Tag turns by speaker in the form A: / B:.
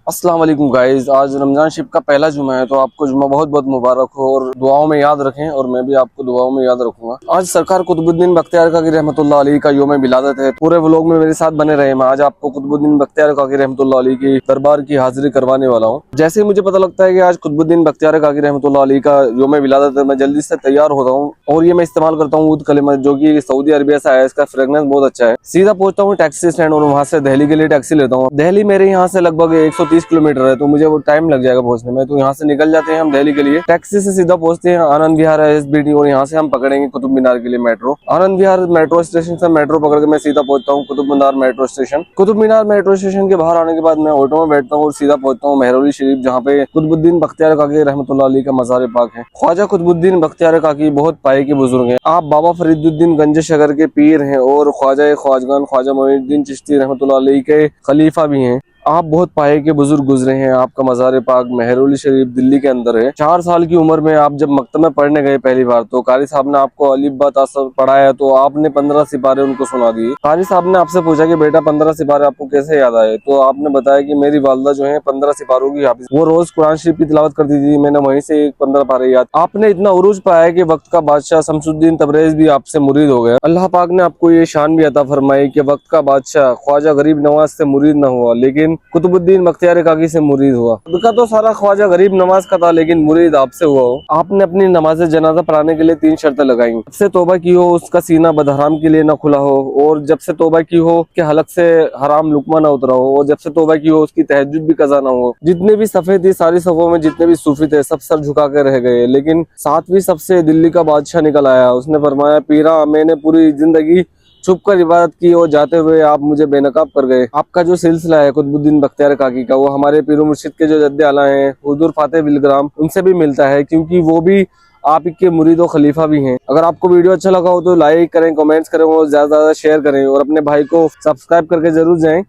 A: अस्सलाम वालेकुम गाइस, आज रमजान शिप का पहला जुमा है तो आपको जुमा बहुत बहुत मुबारक हो और दुआओं में याद रखें और मैं भी आपको दुआओं में याद रखूंगा। आज सरकार कुतुबुद्दीन बख्तियार काकी रहमतुल्लाह अलैह का यौम विलादत है। पूरे व्लॉग में मेरे साथ बने रहे। मैं आज आपको कुतुबुद्दीन बख्तियार काकी रहमतुल्लाह अलैह की दरबार की हाजिरी करवाने वाला हूँ। जैसे ही मुझे पता लगता है कि आज कुतुबुद्दीन बख्तियार काकी रहमतुल्लाह अलैह का यौम विलादत है, मैं जल्दी से तैयार होता हूँ और ये मैं इस्तेमाल करता हूँ ऊद कलिमा, जो की सऊदी अरबिया से आया। इसका फ्रेगनेंस बहुत अच्छा है। सीधा पहुंचता हूँ टैक्सी स्टैंड और वहाँ से दिल्ली के लिए टैक्सी लेता हूँ। दिल्ली मेरे यहाँ से लगभग 130 किलोमीटर है, तो मुझे वो टाइम लग जाएगा पहुंचने में। तो यहाँ से निकल जाते हैं हम दिल्ली के लिए। टैक्सी से सीधा पहुंचते हैं आनंद विहार SBD और यहाँ से हम पकड़ेंगे कुतुब मीनार के लिए metro. Anand Vihar metro station से मेट्रो पकड़ के मैं सीधा पहुंचता हूँ Qutub Minar metro station. Qutub Minar metro station के बाहर आने के बाद मैं ऑटो में बैठता हूँ और सीधा पहुंचता हूँ मेहरौली शरीफ, जहाँ पे कुतुबुद्दीन बख्तियार काकी रहमतुल्लाह अलैह का मज़ार पाक है। ख्वाजा कुतुबुद्दीन बख्तियार काकी बहुत पाए के बुजुर्ग हैं। आप बाबा फरीदुद्दीन गंज शगर के पीर हैं और ख्वाजा ख्वाजगान ख्वाजा मोइनुद्दीन चिश्ती रहमतुल्लाह अलैह के खलीफा भी हैं। आप बहुत पाए के बुजुर्ग गुजरे हैं। आपका मज़ार पाक मेहरौली शरीफ दिल्ली के अंदर है। 4 साल की उम्र में आप जब मकतब में पढ़ने गए पहली बार, तो कारी साहब ने आपको अलिफ बा ता सा पढ़ाया, तो आपने 15 सिपारे उनको सुना दिए। कारी साहब ने आपसे पूछा कि बेटा 15 सिपारे आपको कैसे याद आए, तो आपने बताया कि मेरी वालदा जो है 15 सिपारों की हाफिज, वो रोज कुरान शरीफ की तिलावत करती थी, मैंने वहीं से 15 पारे याद। आपने इतना उरूज पाया कि वक्त का बादशाह शमसुद्दीन तबरेज भी आपसे मुरीद हो गया। अल्लाह पाक ने आपको ये शान भी अता फरमाई कि वक्त का बादशाह ख्वाजा गरीब नवाज से मुरीद न हुआ, लेकिन कुतुबुद्दीन बख्तियार काकी से मुरीद हुआ। उनका तो सारा ख्वाजा गरीब नवाज का था, लेकिन मुरीद आपसे हुआ हो। आपने अपनी नमाज जनाजा पढ़ाने के लिए 3 शर्तें लगाई। जब से तौबा की हो उसका सीना बदहराम के लिए न खुला हो, और जब से तौबा की हो कि हलक से हराम लुकमा न उतरा हो, और जब से तौबा की हो उसकी तहज्जुद भी कज़ा न हो। जितने भी सफ़े थी सारी सफ़ों में जितने भी सूफी थे सब सर झुका के रह गए, लेकिन 7वीं सबसे दिल्ली का बादशाह निकल आया। उसने फरमाया, पीरा मैंने पूरी जिंदगी छुप कर इबादत की और जाते हुए आप मुझे बेनकाब कर गए। आपका जो सिलसिला है कुतुबुद्दीन बख्तियार काकी का, वो हमारे पीरो मुर्शिद के जो जद्दे आला हैं हुजूर फातेह बिलग्राम, उनसे भी मिलता है, क्योंकि वो भी आप के मुरीद और खलीफा भी हैं। अगर आपको वीडियो अच्छा लगा हो तो लाइक करें, कमेंट्स करें और ज्यादा से ज्यादा शेयर करें और अपने भाई को सब्सक्राइब करके जरूर जाएं।